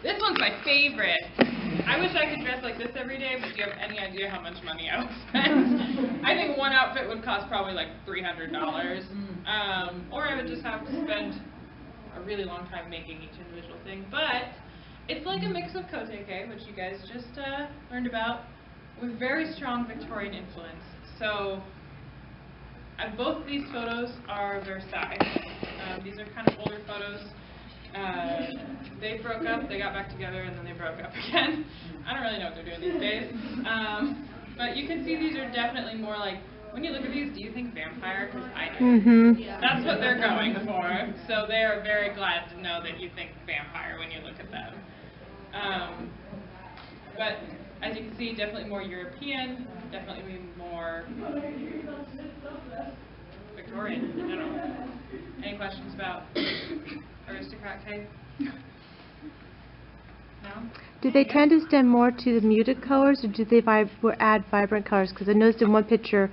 This one's my favorite. I wish I could dress like this every day, but do you have any idea how much money I would spend? I think one outfit would cost probably like $300. Or I would just have to spend a really long time making each individual thing. But it's like a mix of koteke, which you guys just learned about, with very strong Victorian influence. So both these photos are Versailles. These are kind of older photos. They broke up, they got back together, and then they broke up again. I don't really know what they're doing these days. But you can see these are definitely more like, when you look at these, do you think vampire? Because I do. That's what they're going for. So they are very glad to know that you think vampire when you look at them. But as you can see, definitely more European, definitely more Victorian in general. Any questions about aristocrat cake? No? Do they tend to stand more to the muted colors, or do they add vibrant colors? Because I noticed in one picture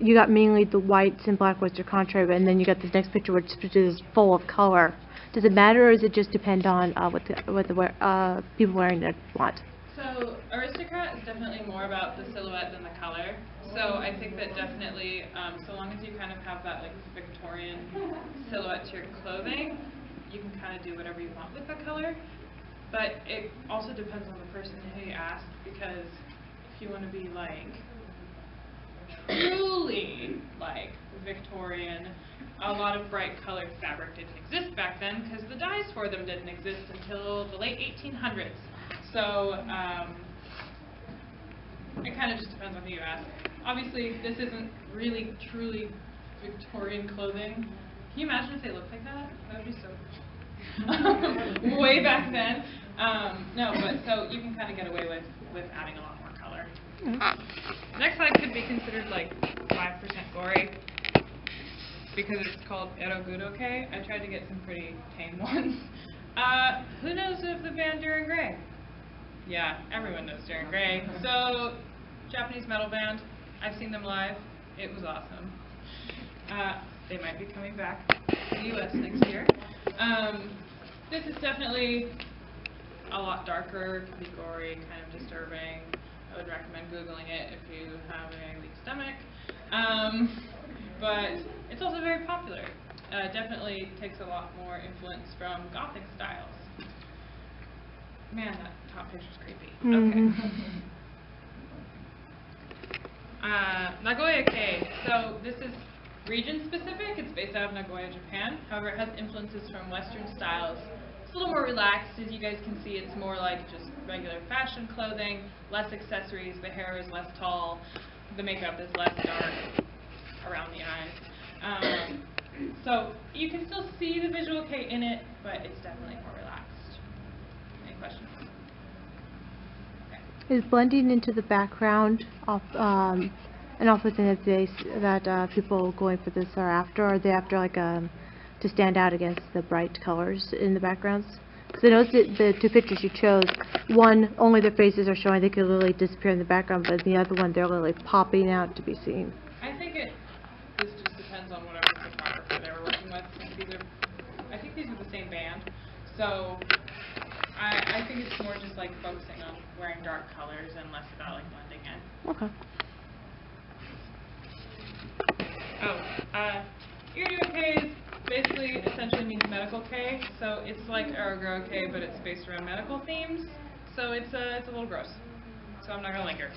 you got mainly the whites and black, which are contrary, and then you got this next picture which is full of color. Does it matter, or does it just depend on what the people wearing it want? So aristocrat is definitely more about the silhouette than the color. So I think that definitely, so long as you kind of have that like Victorian silhouette to your clothing, you can kind of do whatever you want with the color. But it also depends on the person who you ask, because if you want to be like truly like Victorian, a lot of bright colored fabric didn't exist back then because the dyes for them didn't exist until the late 1800s. So it kind of just depends on who you ask. Obviously, this isn't really truly Victorian clothing. Can you imagine if they looked like that? That would be so cool. Way back then. No, but so you can kind of get away with adding a lot more color. Next slide could be considered like 5% gory because it's called erogudoke. I tried to get some pretty tame ones. Who knows of the band Duran Gray? Yeah, everyone knows Duran Gray. So, Japanese metal band. I've seen them live. It was awesome. They might be coming back to the US next year. This is definitely a lot darker, can be gory, kind of disturbing. I would recommend Googling it if you have a weak stomach. But it's also very popular. Definitely takes a lot more influence from Gothic styles. Man, that top picture's creepy. Okay. Nagoya-kei. So this is region specific. It's based out of Nagoya, Japan. However, it has influences from Western styles. It's a little more relaxed. As you guys can see, it's more like just regular fashion clothing, less accessories. The hair is less tall. The makeup is less dark around the eyes. So you can still see the visual kei in it, but it's definitely more relaxed. Any questions? Okay. Is blending into the background an awful thing that people going for this are after? Are they after like to stand out against the bright colors in the backgrounds? Because I noticed that the two pictures you chose, one, only their faces are showing, they could literally disappear in the background, but the other one, they're literally popping out to be seen. I think this just depends on whatever photographer they were working with. I think these are the same band, so I think it's more just like focusing on wearing dark colors and less about like blending in. Okay. Irioke is basically essentially means medical K, so it's like Aragoro-kei, but it's based around medical themes. So it's a little gross. So I'm not gonna linger.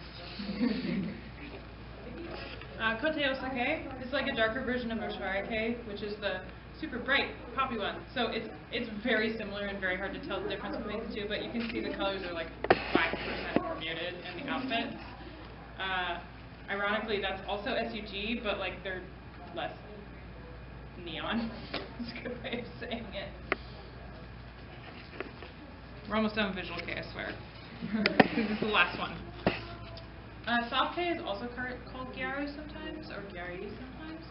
Koteosake is like a darker version of Oshwari-kei, which is the super bright, poppy one. So it's very similar and very hard to tell the difference between the two, but you can see the colors are like 5% more muted in the outfits. Ironically, that's also SUG, but like they're less neon. That's a good way of saying it. We're almost done with visual K, I swear. This is the last one. Soft K is also called Gyaru sometimes, or Gyari sometimes.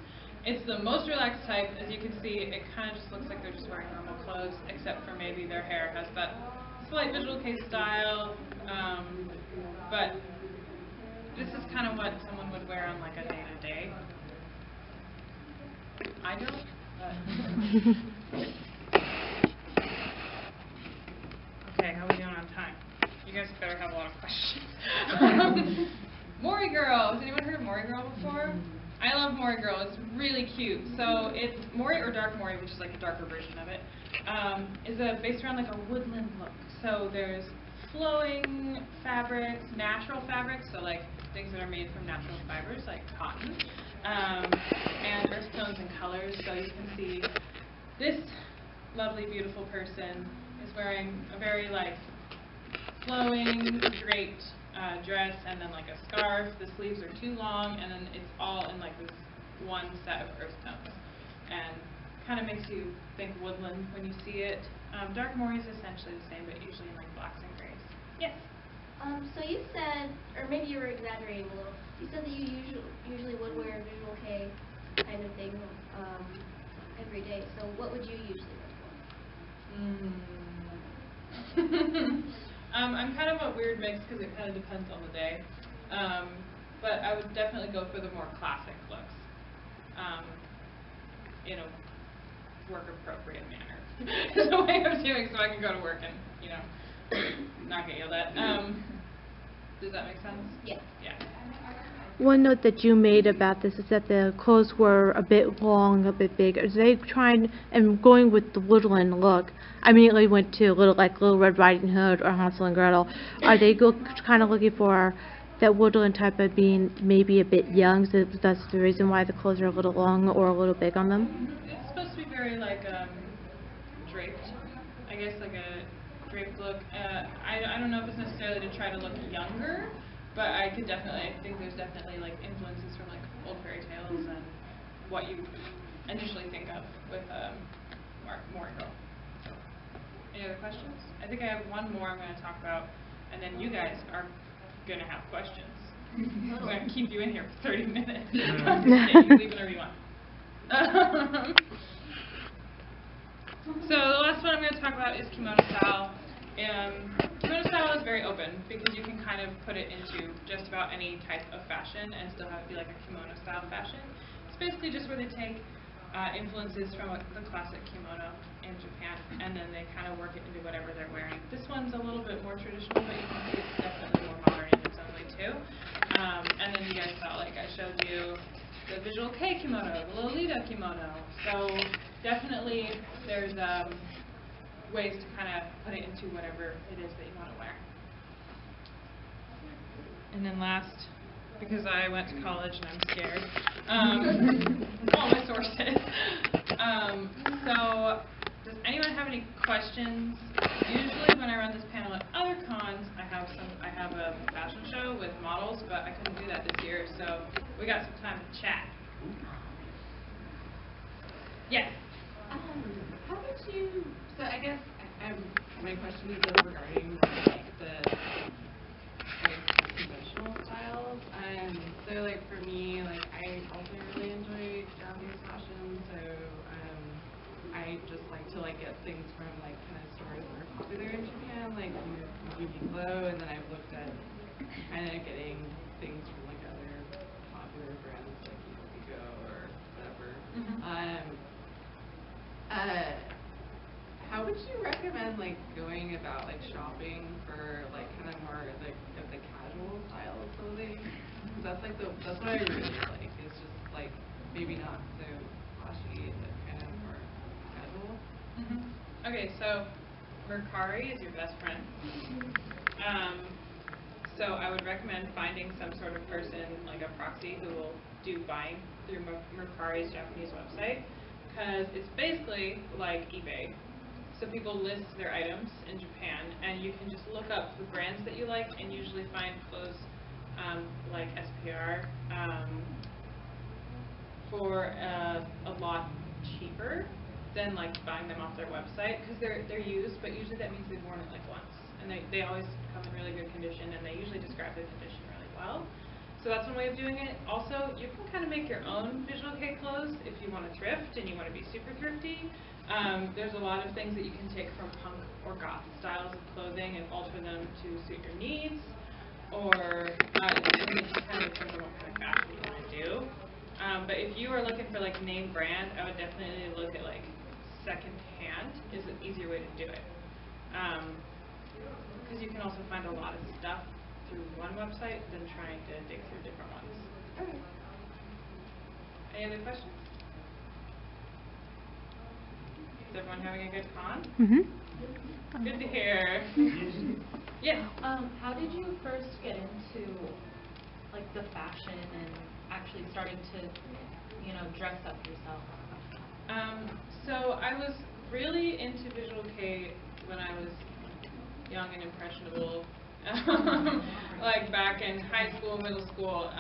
It's the most relaxed type. As you can see, it kind of just looks like they're just wearing normal clothes, except for maybe their hair has that slight visual K style. But this is kind of what someone would wear on like a day-to-day. I don't, but... Okay, how are we gosh. Mori Girl. Has anyone heard of Mori Girl before? I love Mori Girl. It's really cute. So it's Mori or Dark Mori, which is like a darker version of it, is based around like a woodland look. So there's flowing fabrics, natural fabrics, so like things that are made from natural fibers like cotton, and earth tones and colors. So you can see this lovely, beautiful person is wearing a very like flowing, draped dress, and then like a scarf. The sleeves are too long, and then it's all in like this one set of earth tones, and kind of makes you think woodland when you see it. Dark Mori is essentially the same, but usually in like blacks and grays. Yes. So you said, or maybe you were exaggerating a little. You said that you usually would wear a visual K kind of thing every day. So what would you usually wear for? I'm kind of a weird mix because it kind of depends on the day. But I would definitely go for the more classic looks in a work-appropriate manner. Is the way I'm doing, so I can go to work and, you know, not get yelled at. Does that make sense? Yeah. Yeah. One note that you made about this is that the clothes were a bit long, a bit big. Are they trying, and going with the woodland look, I immediately went to Little Red Riding Hood or Hansel and Gretel. Are they kind of looking for that woodland type of being maybe a bit young, so that's the reason why the clothes are a little long or a little big on them? It's supposed to be very, like, draped. I guess, like a draped look. I don't know if it's necessarily to try to look younger, but I think there's definitely like influences from like old fairy tales and what you initially think of with Mori Girl. So, any other questions? I think I have one more I'm going to talk about, and then you guys are going to have questions. I'm going to keep you in here for 30 minutes. I'm just kidding. You leave whenever you want. So the last one I'm going to talk about is kimono style. Kimono style is very open because you can kind of put it into just about any type of fashion and still have it be like a kimono style fashion. It's basically just where they take influences from the classic kimono in Japan, and then they kind of work it into whatever they're wearing. This one's a little bit more traditional, but you can see it's definitely more modern in its own way too. And then you guys saw, like I showed you, the visual K kimono, the Lolita kimono. So definitely there's ways to kind of put it into whatever it is that you want to wear. And then last, because I went to college and I'm scared, all my sources. So does anyone have any questions? Usually when I run this panel at other cons, I have a fashion show with models, but I couldn't do that this year, so we got some time to chat. Yes. How would you? So I guess my question is regarding like the conventional styles. So like for me, like I also really enjoy Japanese fashion. So I just like to like get things from like kind of stores that are popular in Japan, like Uniqlo, and then I've looked at kind of getting things from like other popular brands like Go or whatever. How would you recommend like going about like shopping for like kind of more like of the casual style of clothing? Because that's like that's what I really like. It's just like maybe not so flashy, but kind of more casual. Okay, so Mercari is your best friend. So I would recommend finding some sort of person, like a proxy, who will do buying through Mercari's Japanese website, because it's basically like eBay. So people list their items in Japan, and you can just look up the brands that you like, and usually find clothes like SPR for a lot cheaper than like buying them off their website, because they're used, but usually that means they've worn it like once, and they always come in really good condition, and they usually describe the condition really well. So that's one way of doing it. Also, you can kind of make your own visual K clothes if you want to thrift and you want to be super thrifty. There's a lot of things that you can take from punk or goth styles of clothing and alter them to suit your needs, or it just kind of depends on what kind of fashion you want to do. But if you are looking for like name brand, I would definitely look at like second hand is an easier way to do it. Because you can also find a lot of stuff through one website than trying to dig through different ones. Okay. Any other questions? Is everyone having a good con? Mm-hmm. Good to hear. Yes. How did you first get into like the fashion and actually starting to, you know, dress up yourself? So I was really into visual kei when I was young and impressionable. Like back in high school, middle school,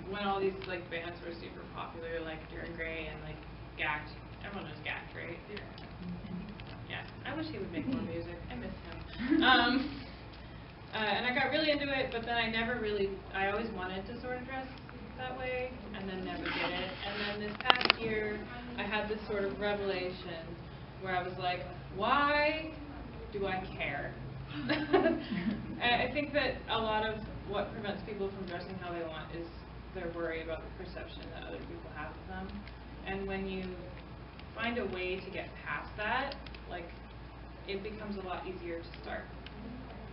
when all these like bands were super popular, like Duran Gray and like Gact. Everyone knows Gact, right? Yeah. I wish he would make more music. I miss him. And I got really into it, but then I always wanted to sort of dress that way, and then never did it. And then this past year, I had this sort of revelation where I was like, why do I care? I think that a lot of what prevents people from dressing how they want is their worry about the perception that other people have of them. And when you find a way to get past that, like, it becomes a lot easier to start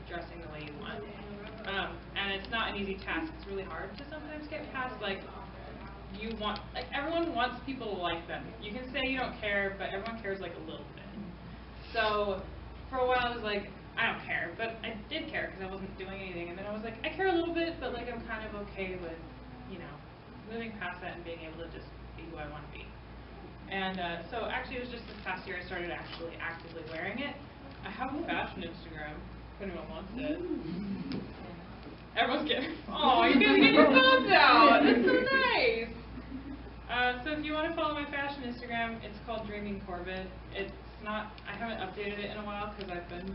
dressing the way you want. And it's not an easy task. It's really hard to sometimes get past, like, everyone wants people to like them. You can say you don't care, but everyone cares like a little bit. So for a while I was like, I don't care, but I did care because I wasn't doing anything. And then I was like, I care a little bit, but like I'm kind of okay with, you know, moving past that and being able to just be who I want to be. And so actually it was just this past year I started actually actively wearing it. I have a fashion Instagram, if anyone wants it. Everyone's getting, oh, you guys are getting your phones out. That's so nice. So if you want to follow my fashion Instagram, it's called Dreaming Corbett. It's not, I haven't updated it in a while because I've been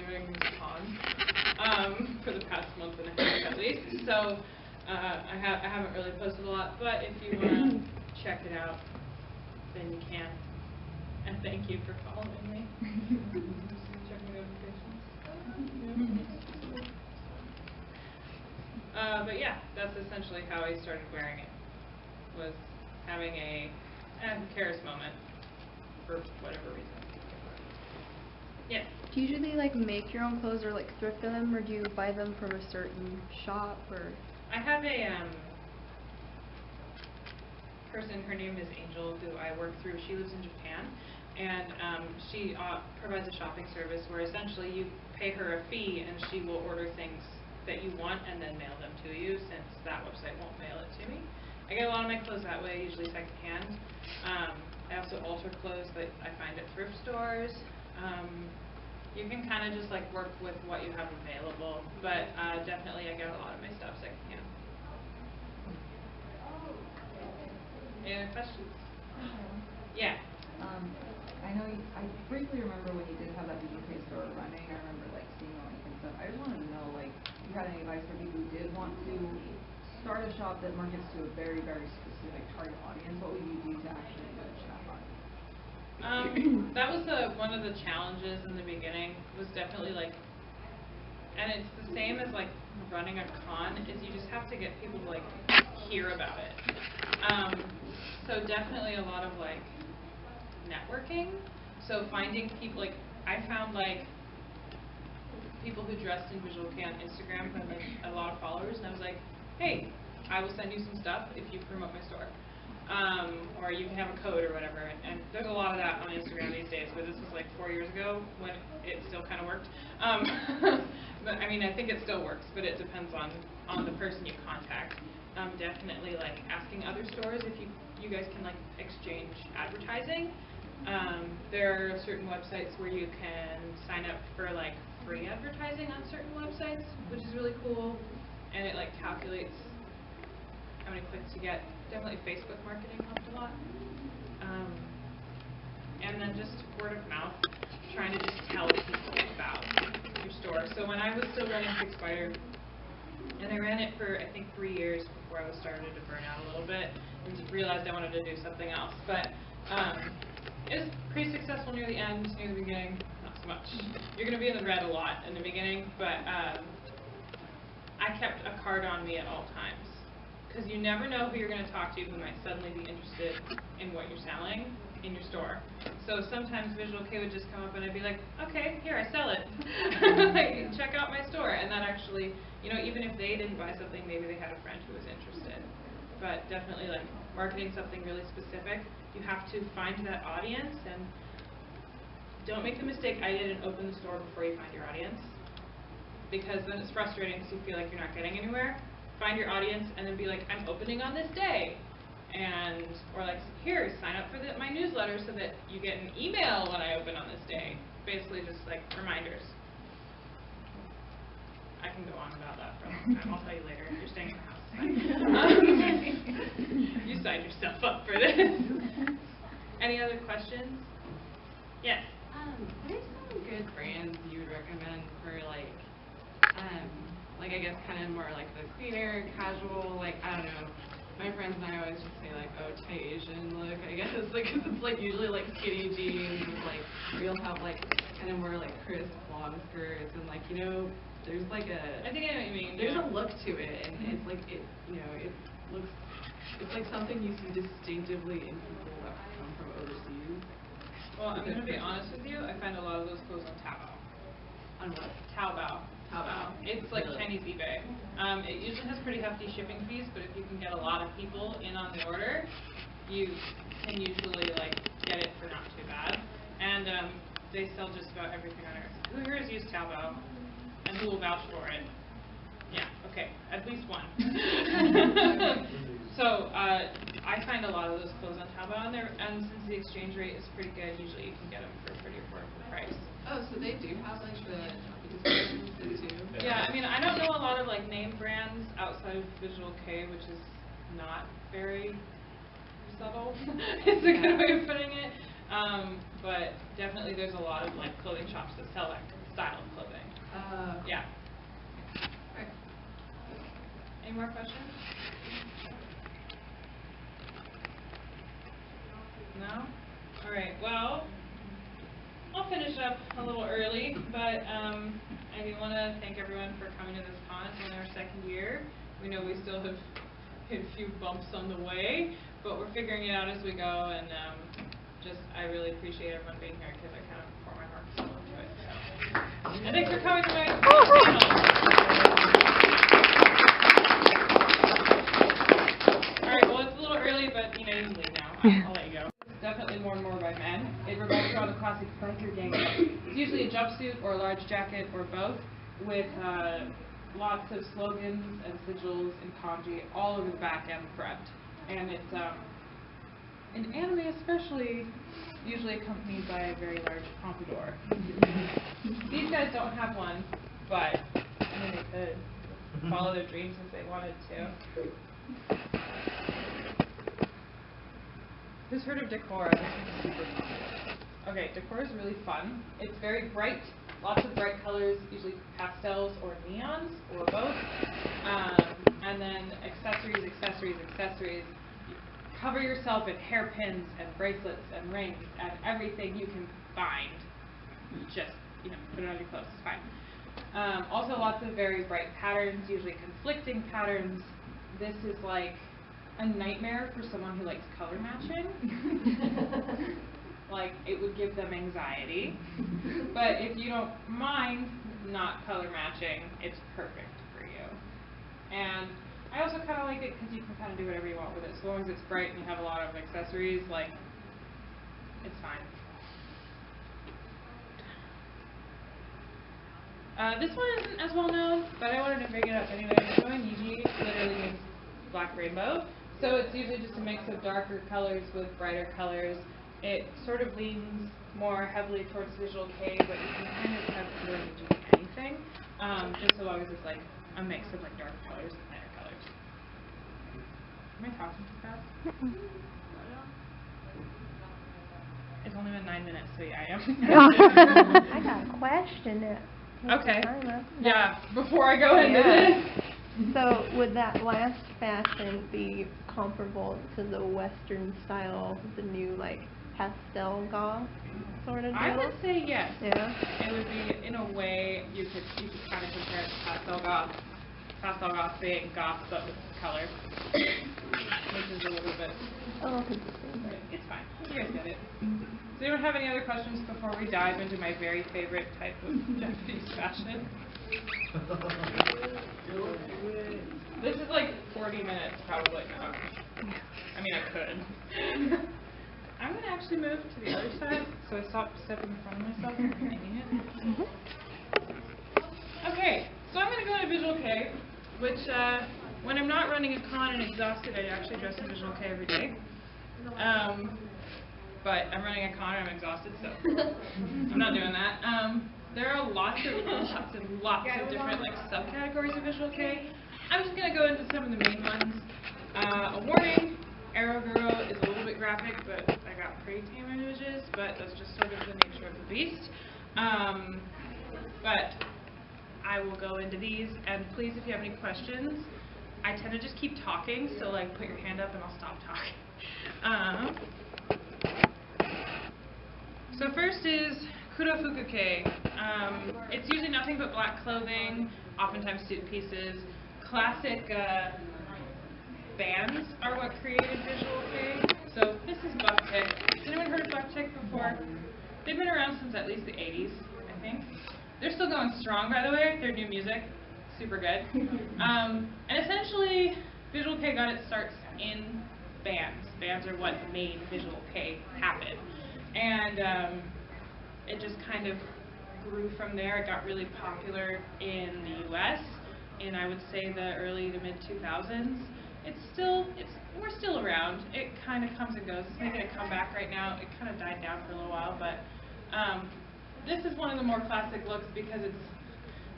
doing cons for the past month and a half at least. So I haven't really posted a lot, but if you want to check it out, then you can. And thank you for following me. Checking notifications. But yeah, that's essentially how I started wearing it. Was having a Karis moment for whatever reason. Yeah. Do you usually like make your own clothes or like thrift them, or do you buy them from a certain shop? Or I have a person, her name is Angel, who I work through. She lives in Japan, and she provides a shopping service where essentially you pay her a fee and she will order things that you want and then mail them to you, since that website won't mail it to me. I get a lot of my clothes that way, usually secondhand. I also alter clothes that I find at thrift stores. You can kind of just like work with what you have available, but definitely I get a lot of my stuff secondhand. Any other questions? Yeah. I know I briefly remember when you did have that visual kei store running. I remember like seeing all and stuff. I just wanted to know, like, if you had any advice for people who did want to start a shop that markets to a very, very specific target audience. What would you do to actually reach that audience? That was one of the challenges in the beginning. Was definitely like, and it's the same as like running a con. Is you just have to get people to like hear about it. So definitely a lot of like networking. So finding people, like I found like people who dressed in visual kei on Instagram who had like a lot of followers, and I was like, hey, I will send you some stuff if you promote my store. Or you can have a code or whatever. And there's a lot of that on Instagram these days, but this was like 4 years ago when it still kind of worked. But I mean, I think it still works, but it depends on the person you contact. Definitely like asking other stores if you guys can like exchange advertising. There are certain websites where you can sign up for like free advertising on certain websites, which is really cool, and it like calculates how many clicks you get. Definitely Facebook marketing helped a lot. And then just word of mouth, trying to just tell people about your store. So when I was still running Big Spider, and I ran it for I think 3 years before I was starting to burn out a little bit and just realized I wanted to do something else. But it was pretty successful near the end, near the beginning, not so much. You're going to be in the red a lot in the beginning, but I kept a card on me at all times. because you never know who you're going to talk to who might suddenly be interested in what you're selling in your store. So sometimes Visual K would just come up and I'd be like, okay, here, I sell it. Like, check out my store. And that actually, you know, even if they didn't buy something, maybe they had a friend who was interested. But definitely, like, marketing something really specific, you have to find that audience, and don't make the mistake I did and open the store before you find your audience, because then it's frustrating because you feel like you're not getting anywhere. Find your audience and then be like, I'm opening on this day. And, or like, here, sign up for my newsletter so that you get an email when I open on this day. Basically just like reminders. I can go on about that for a long time. I'll tell you later if you're staying in the house. You signed yourself up for this. Any other questions? Yes. What are some good brands you would recommend for like I guess kind of more like the cleaner, casual, like, I don't know. My friends and I always just say like, oh, tight Asian look, I guess, like, cause it's like usually like skinny jeans with like, you'll have like kind of more like crisp long skirts and like, you know, there's like I think I know what you mean. there's a look to it, and it's like, it, you know, it looks, it's like something you see distinctively in people that come from overseas. Well, I'm going to be honest with you, I find a lot of those clothes on Taobao. On what? Taobao. Taobao. It's like Really? Chinese eBay. It usually has pretty hefty shipping fees, but if you can get a lot of people in on the order, you can usually like get it for not too bad. And they sell just about everything on earth. Who here has used Taobao? And who will vouch for it? Yeah, okay, at least one. So I find a lot of those clothes on Taobao, and since the exchange rate is pretty good, usually you can get them for a pretty affordable price. Oh, so they do have like the Japanese brands too? Yeah, I mean, I don't know a lot of like name brands outside of Visual K, which is not very subtle. It's a good way of putting it. But definitely there's a lot of like clothing shops that sell that style of clothing. Yeah. Right. Any more questions? No? All right. Well, I'll finish up a little early, but I do want to thank everyone for coming to this con. It's only our second year. We know we still have hit a few bumps on the way, but we're figuring it out as we go, and I really appreciate everyone being here because I kind of pour my heart and soul into it. So. And thanks for coming to my panel. All right, well, it's a little early, but you know, you can leave now. I'll let you go. It's definitely worn more by men. It revolves around the classic biker gang. It's usually a jumpsuit or a large jacket or both, with lots of slogans and sigils and kanji all over the back and the front. And it's in anime especially, usually accompanied by a very large pompadour. These guys don't have one, but I mean they could follow their dreams if they wanted to. Who's heard of Decor? This is super popular. Okay, Decor is really fun. It's very bright, lots of bright colors, usually pastels or neons or both. And then accessories, accessories, accessories. Cover yourself in hairpins and bracelets and rings and everything you can find. Just, you know, put it on your clothes, it's fine. Also lots of very bright patterns, usually conflicting patterns. This is like a nightmare for someone who likes color matching. Like, it would give them anxiety. But if you don't mind not color matching, it's perfect for you. And I also kind of like it because you can kind of do whatever you want with it. So long as it's bright and you have a lot of accessories, like, it's fine. This one isn't as well known, but I wanted to bring it up anyway. Niji literally means black rainbow. So it's usually just a mix of darker colors with brighter colors. It sort of leans more heavily towards Visual K, but you can kind of have it really do anything, just so long as it's like a mix of like dark colors and lighter colors. Am I talking too fast? It's only been 9 minutes, so yeah, I am. I got a question. Okay. Yeah, before I go into this. So would that last fashion be comparable to the Western style, the new like pastel goth sort of deal? I would say yes. Yeah. It would be, in a way, you could kind of compare it to pastel goth. pastel goth being goth but with color, which is a little bit, it's fine. You guys get it. Does anyone have any other questions before we dive into my very favorite type of Japanese fashion? This is like 40 minutes, probably not. I mean, I could. I'm going to actually move to the other side, so I stop stepping in front of myself and hanging it. Okay, so I'm going to go into Visual K, which when I'm not running a con and exhausted, I actually dress in Visual K every day. But I'm running a con and I'm exhausted, so I'm not doing that. There are lots of different like subcategories of Visual K. I'm just going to go into some of the main ones. A warning, Arrow Girl is a little bit graphic, but I got pretty tame images, but that's just sort of the nature of the beast. But I will go into these, and please, if you have any questions, I tend to just keep talking, so like put your hand up and I'll stop talking. So first is Kurofuku-kei. It's usually nothing but black clothing, oftentimes suit pieces. Classic bands are what created Visual K. So this is Bucktick. Has anyone heard of Bucktick before? They've been around since at least the 80s, I think. They're still going strong, by the way. Their new music, super good. And essentially, Visual K got its starts in bands. Bands are what made Visual K happen. And it just kind of grew from there. It got really popular in the US in, I would say, the early to mid 2000s. We're still around. It kind of comes and goes. It's making a comeback right now. It kind of died down for a little while, but this is one of the more classic looks because it's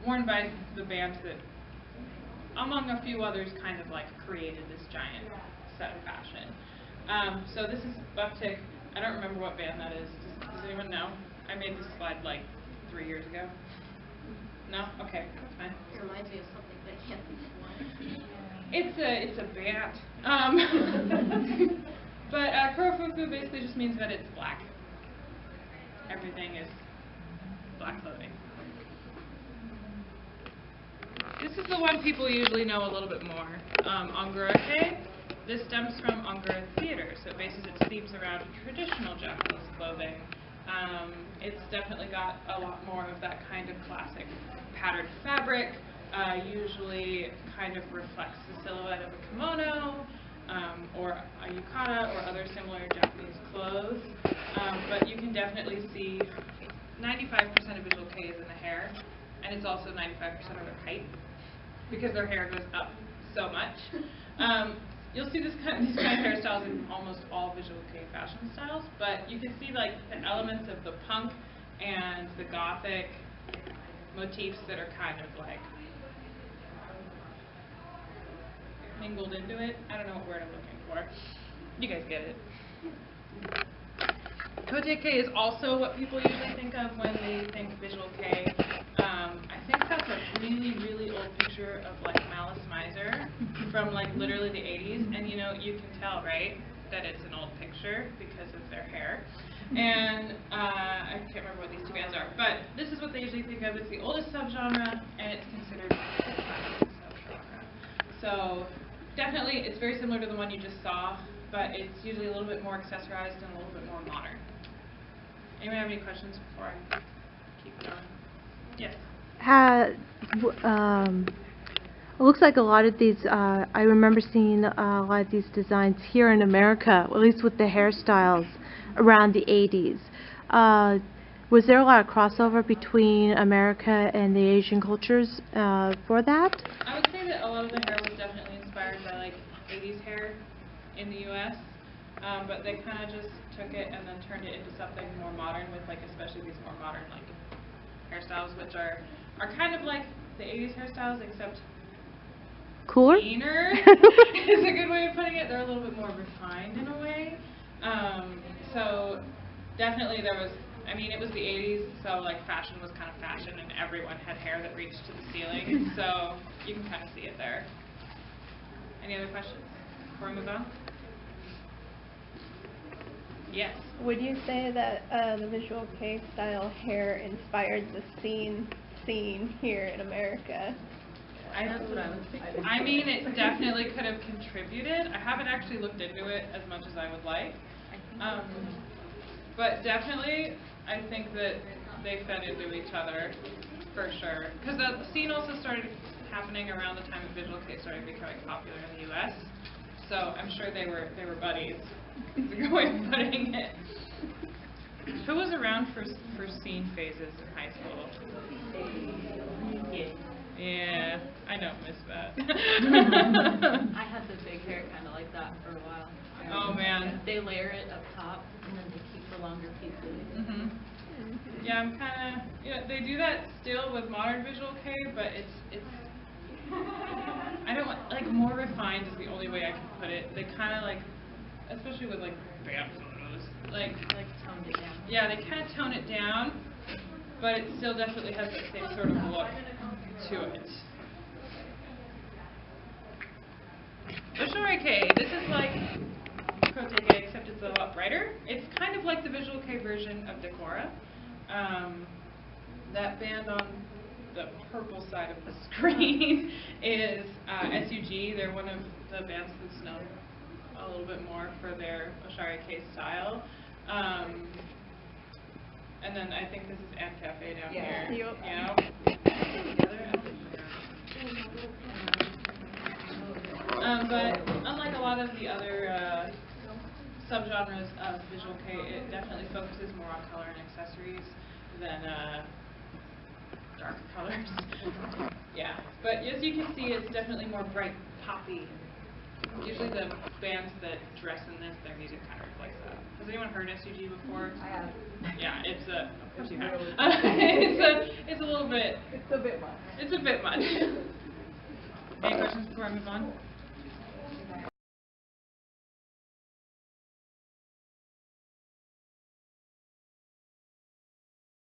worn by the bands that, among a few others, kind of like created this giant set of fashion. So this is Bucktick. I don't remember what band that is. Does anyone know? I made this slide like 3 years ago. No? Okay, that's fine. It reminds me of something, but I can't think of what. It's a band. But Kurofuku basically just means that it's black. Everything is black clothing. This is the one people usually know a little bit more. Ongura-kei. This stems from Ongura theater, so it bases its themes around traditional Japanese clothing. It's definitely got a lot more of that kind of classic patterned fabric, usually kind of reflects the silhouette of a kimono, or a yukata, or other similar Japanese clothes. But you can definitely see 95% of Visual K is in the hair, and it's also 95% of their height, because their hair goes up so much. You'll see these kind of hairstyles in almost all Visual K fashion styles, but you can see like the elements of the punk and the gothic motifs that are kind of like mingled into it. I don't know what word I'm looking for. You guys get it. Kotei-kei is also what people usually think of when they think Visual K. I think that's a really, really old picture of like Malice Miser from like literally the 80s, and you know, you can tell, right, that it's an old picture because of their hair. And I can't remember what these two bands are, but this is what they usually think of. It's the oldest subgenre, and it's considered the classic subgenre. So definitely, it's very similar to the one you just saw, but it's usually a little bit more accessorized and a little bit more modern. Anyone have any questions before I keep going? Yes? It looks like a lot of these, I remember seeing a lot of these designs here in America, at least with the hairstyles around the 80s. Was there a lot of crossover between America and the Asian cultures for that? I would say that a lot of the hair was definitely inspired by like 80s hair in the US, but they kind of just took it and then turned it into something more modern with like especially these more modern like hairstyles, which are kind of like the 80s hairstyles except cooler? Meaner is a good way of putting it. They're a little bit more refined in a way. So definitely there was, I mean, it was the 80s, so like fashion was kind of fashion and everyone had hair that reached to the ceiling. So you can kind of see it there. Any other questions before we move on? Yes. Would you say that the Visual K style hair inspired the scene here in America? That's what I was thinking. I mean, it definitely could have contributed. I haven't actually looked into it as much as I would like. But definitely, I think that they fed into each other, for sure. Because the scene also started happening around the time that Visual Kei started becoming popular in the U.S. So I'm sure they were buddies. It's a good way of putting it. Who was around for scene phases in high school? Yeah, I don't miss that. I had the big hair kind of like that for a while. Oh man. They layer it up top and then they keep the longer pieces. Yeah, I'm kind of, they do that still with modern Visual Kei, but it's I don't want, like, more refined is the only way I can put it. They kind of like, especially with like band photos, like toned it down. Yeah, they kind of tone it down, but it still definitely has that same sort of look to it. Oshari Kei, this is like Kote Kei, except it's a lot brighter. It's kind of like the Visual Kei version of Decora. That band on the purple side of the screen is SUG. They're one of the bands that's known a little bit more for their Oshari Kei style. And then I think this is Ant Cafe down here. Yep. Yeah. Together? But unlike a lot of the other subgenres of Visual Kei, it definitely focuses more on color and accessories than dark colors. Yeah, but as you can see, it's definitely more bright, poppy. Usually the bands that dress in this, their music kind of reflects that. Has anyone heard SUG before? I have. Yeah, it's a, of course you have. Really it's a little bit. It's a bit much. It's a bit much. Any questions before I move on?